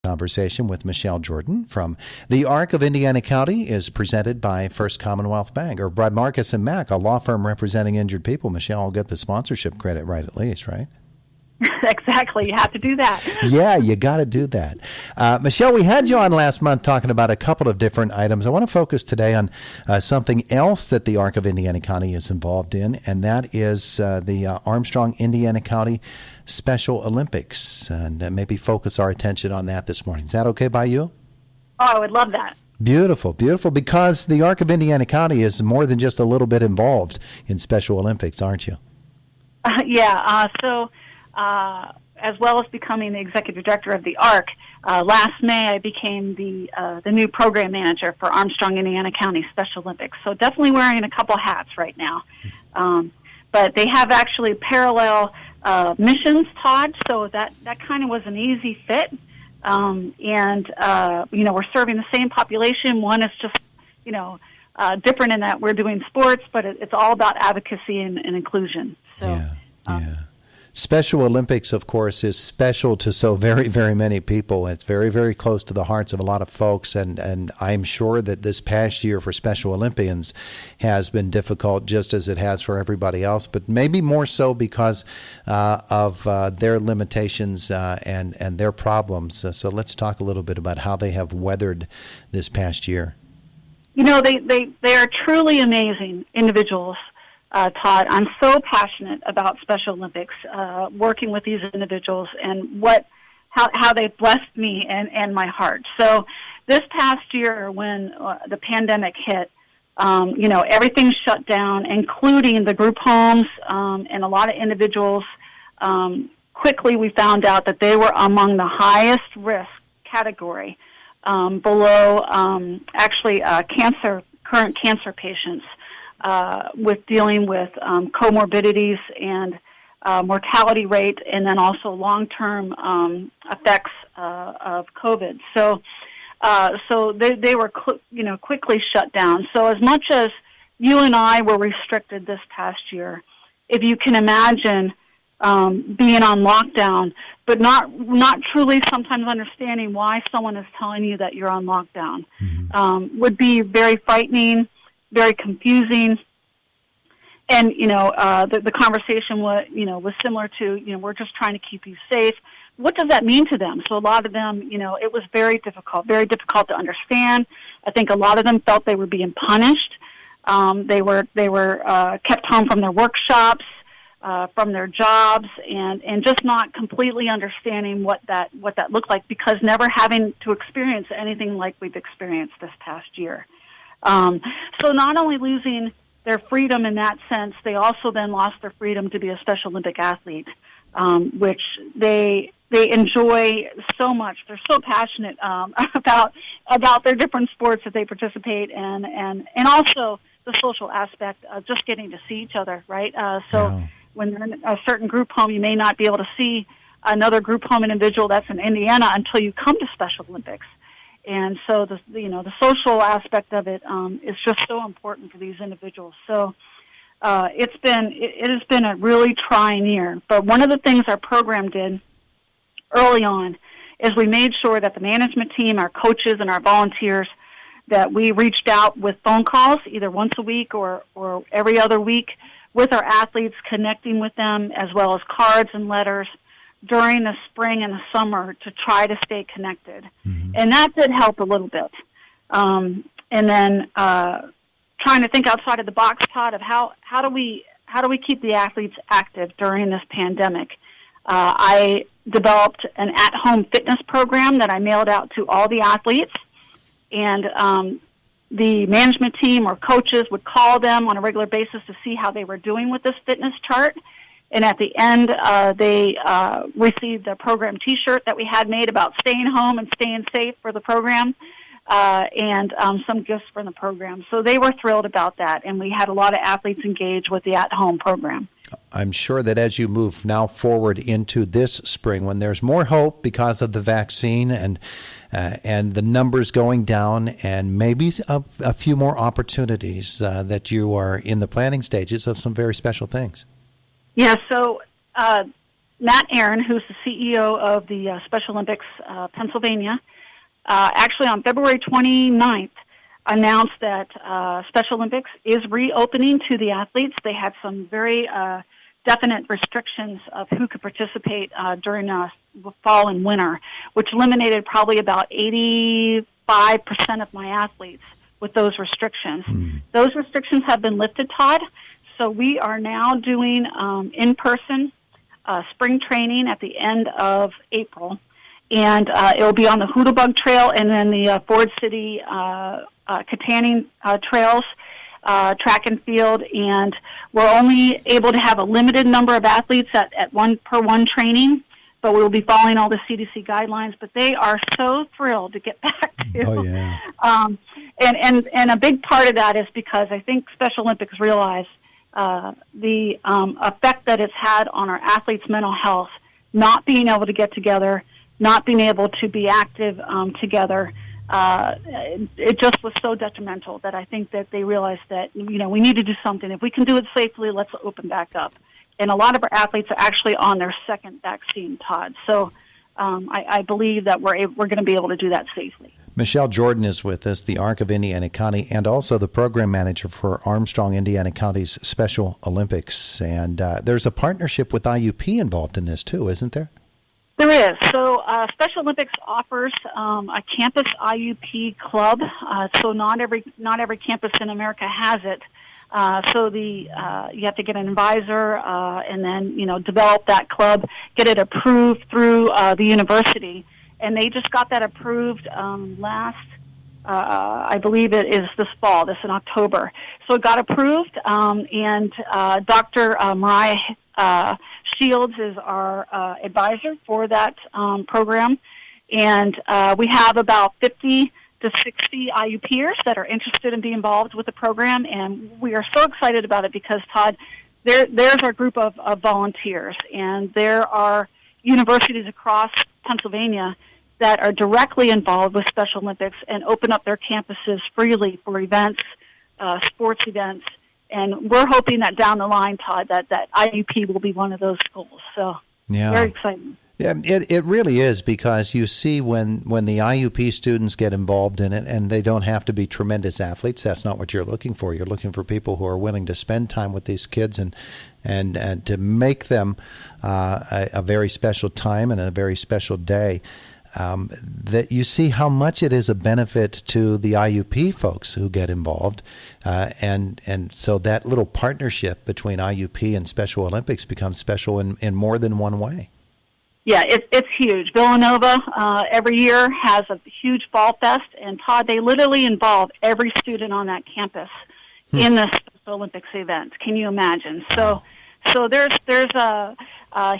Conversation with Michelle Jordan from the Arc of Indiana County is presented by First Commonwealth Bank, or by Marcus & Mack, a law firm representing injured people. Michelle will get the sponsorship credit right at least, right? Exactly. You have to do that. Yeah, you got to do that. Michelle, we had you on last month talking about a couple of different items. I want to focus today on something else that the Arc of Indiana County is involved in, and that is the Armstrong, Indiana County Special Olympics, and maybe focus our attention on that this morning. Is that okay by you? Oh, I would love that. Beautiful, beautiful, because the Arc of Indiana County is more than just a little bit involved in Special Olympics, aren't you? As well as becoming the executive director of the ARC, last May I became the new program manager for Armstrong, Indiana County Special Olympics. So definitely wearing a couple hats right now. But they have actually parallel missions, Todd, so that kind of was an easy fit. We're serving the same population. One is just, different in that we're doing sports, but it's all about advocacy and inclusion. So, yeah. Special Olympics, of course, is special to so very, very many people. It's very, very close to the hearts of a lot of folks, and I'm sure that this past year for Special Olympians has been difficult, just as it has for everybody else, but maybe more so because of their limitations and their problems. So let's talk a little bit about how they have weathered this past year. They are truly amazing individuals. Todd, I'm so passionate about Special Olympics, working with these individuals and how they blessed me and my heart. So this past year when the pandemic hit, everything shut down, including the group homes, and a lot of individuals. Quickly we found out that they were among the highest risk category, below current cancer patients. With dealing with comorbidities and mortality rate, and then also long-term effects of COVID. So they were quickly shut down. So as much as you and I were restricted this past year, if you can imagine being on lockdown, but not truly sometimes understanding why someone is telling you that you're on lockdown, would be very frightening, very confusing, and the conversation was similar to we're just trying to keep you safe. What does that mean to them? So a lot of them, it was very difficult to understand. I think a lot of them felt they were being punished. They were kept home from their workshops, from their jobs, and just not completely understanding what that looked like, because never having to experience anything like we've experienced this past year. So not only losing their freedom in that sense, they also then lost their freedom to be a Special Olympic athlete, which they enjoy so much. They're so passionate about their different sports that they participate in, and also the social aspect of just getting to see each other, right? When you're in a certain group home, you may not be able to see another group home individual that's in Indiana until you come to Special Olympics. And so the social aspect of it is just so important for these individuals. So it has been a really trying year. But one of the things our program did early on is we made sure that the management team, our coaches, and our volunteers, that we reached out with phone calls either once a week or every other week with our athletes, connecting with them, as well as cards and letters during the spring and the summer to try to stay connected. And that did help a little bit. And then trying to think outside of the box, Todd, of how do we keep the athletes active during this pandemic. I developed an at-home fitness program that I mailed out to all the athletes, and the management team or coaches would call them on a regular basis to see how they were doing with this fitness chart. And at the end, they received a program T-shirt that we had made about staying home and staying safe for the program, and some gifts from the program. So they were thrilled about that, and we had a lot of athletes engage with the at-home program. I'm sure that as you move now forward into this spring, when there's more hope because of the vaccine and the numbers going down, and maybe a few more opportunities, that you are in the planning stages of some very special things. Yeah, so Matt Aaron, who's the CEO of the Special Olympics Pennsylvania, actually on February 29th, announced that Special Olympics is reopening to the athletes. They had some very definite restrictions of who could participate during fall and winter, which eliminated probably about 85% of my athletes with those restrictions. Those restrictions have been lifted, Todd, so we are now doing in-person spring training at the end of April, and it will be on the Hoodlebug Trail and then the Ford City Katanning trails, track and field, and we're only able to have a limited number of athletes at one training, but we will be following all the CDC guidelines. But they are so thrilled to get back to. Oh, yeah. And a big part of that is because I think Special Olympics realized the effect that it's had on our athletes' mental health, not being able to get together, not being able to be active together. It just was so detrimental that I think that they realized that, we need to do something. If we can do it safely, let's open back up. And a lot of our athletes are actually on their second vaccine, Todd. So I believe that we're going to be able to do that safely. Michelle Jordan is with us, the ARC of Indiana County, and also the program manager for Armstrong, Indiana County's Special Olympics. And there's a partnership with IUP involved in this too, isn't there? There is. So Special Olympics offers a campus IUP club. So not every campus in America has it. So you have to get an advisor and then develop that club, get it approved through the university, and they just got that approved last. I believe it is this fall, in October. So it got approved, and Dr. Mariah Shields is our advisor for that program, and we have about 50 to 60 IUPers that are interested in being involved with the program, and we are so excited about it because, Todd, there's our group of volunteers, and there are universities across Pennsylvania that are directly involved with Special Olympics and open up their campuses freely for events, sports events. And we're hoping that down the line, Todd, that IUP will be one of those schools. So very exciting. Yeah, it really is, because you see when the IUP students get involved in it, and they don't have to be tremendous athletes. That's not what you're looking for. You're looking for people who are willing to spend time with these kids and to make them a very special time and a very special day. That you see how much it is a benefit to the IUP folks who get involved, and so that little partnership between IUP and Special Olympics becomes special in more than one way. Yeah, it's huge. Villanova every year has a huge fall fest, and Todd, they literally involve every student on that campus in the Special Olympics event. Can you imagine? So there's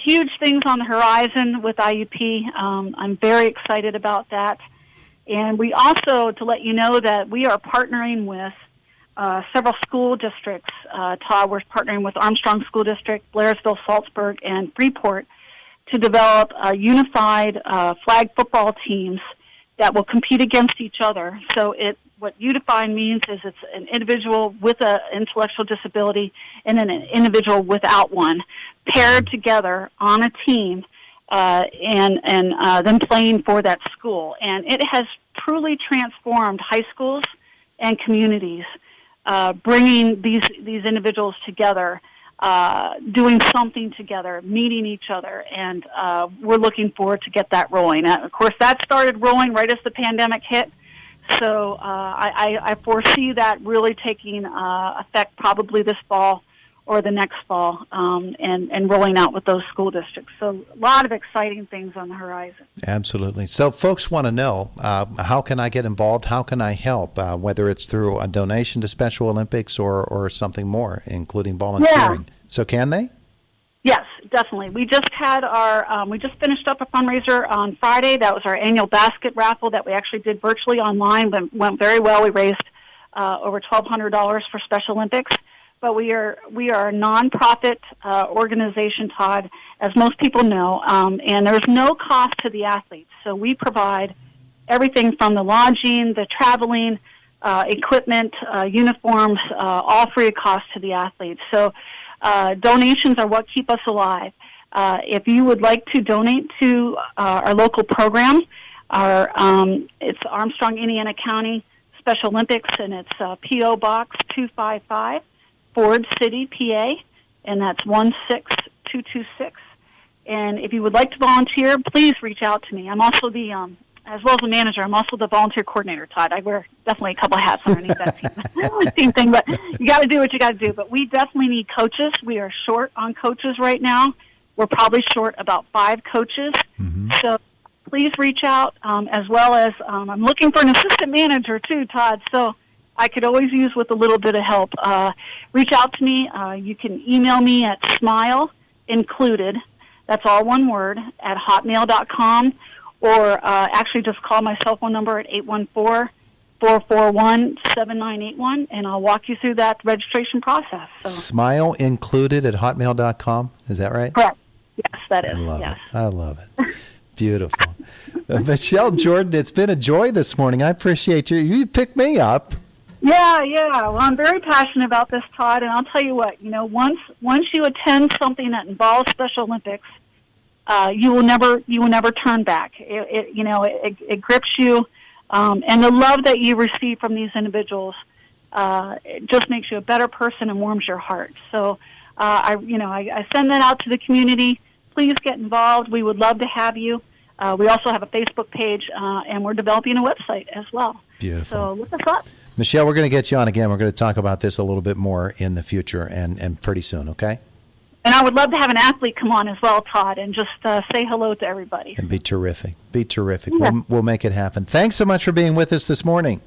huge things on the horizon with IUP. I'm very excited about that. And we also, to let you know, that we are partnering with several school districts. Todd, we're partnering with Armstrong School District, Blairsville, Salzburg, and Freeport to develop unified flag football teams that will compete against each other. So what unified means is it's an individual with an intellectual disability and then an individual without one, paired together on a team and then playing for that school. And it has truly transformed high schools and communities, bringing these individuals together, doing something together, meeting each other, and we're looking forward to get that rolling. Of course, that started rolling right as the pandemic hit, so I foresee that really taking effect probably this fall or the next fall, and rolling out with those school districts. So a lot of exciting things on the horizon. Absolutely. So folks want to know, how can I get involved? How can I help, whether it's through a donation to Special Olympics or something more, including volunteering? Yeah. So can they? Yes, definitely. We just had we just finished up a fundraiser on Friday. That was our annual basket raffle that we actually did virtually online, but went very well. We raised over $1,200 for Special Olympics. But we are a nonprofit organization, Todd, as most people know, and there's no cost to the athletes. So we provide everything from the lodging, the traveling, equipment, uniforms, all free of cost to the athletes. So donations are what keep us alive. If you would like to donate to our local program, it's Armstrong, Indiana County Special Olympics, and it's P.O. Box 255, Ford City, PA, and that's 16226. And if you would like to volunteer, please reach out to me. I'm also the, as well as the manager, I'm also the volunteer coordinator, Todd. I wear definitely a couple of hats underneath that team thing, but you got to do what you got to do. But we definitely need coaches. We are short on coaches right now. We're probably short about 5 coaches. Mm-hmm. So please reach out, as well as I'm looking for an assistant manager too, Todd. So I could always use with a little bit of help. Reach out to me. You can email me at smile.included, that's all one word, at hotmail.com, or actually just call my cell phone number at 814-441-7981, and I'll walk you through that registration process. So. Smile.included at hotmail.com, is that right? Correct. Yes, that is. I love yes. it. I love it. Beautiful. Michelle Jordan, it's been a joy this morning. I appreciate you. You picked me up. Yeah. Well, I'm very passionate about this, Todd, and I'll tell you what, once you attend something that involves Special Olympics, you will never turn back. It grips you, and the love that you receive from these individuals, it just makes you a better person and warms your heart. So, I send that out to the community. Please get involved. We would love to have you. We also have a Facebook page, and we're developing a website as well. Beautiful. So look us up. Michelle, we're going to get you on again. We're going to talk about this a little bit more in the future and pretty soon, okay? And I would love to have an athlete come on as well, Todd, and just say hello to everybody. And be terrific. Yeah. We'll make it happen. Thanks so much for being with us this morning.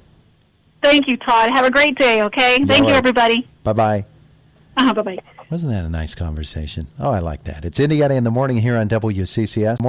Thank you, Todd. Have a great day, okay? Thank you, everybody. Bye-bye. Bye-bye. Wasn't that a nice conversation? Oh, I like that. It's Indiana in the Morning here on WCCS.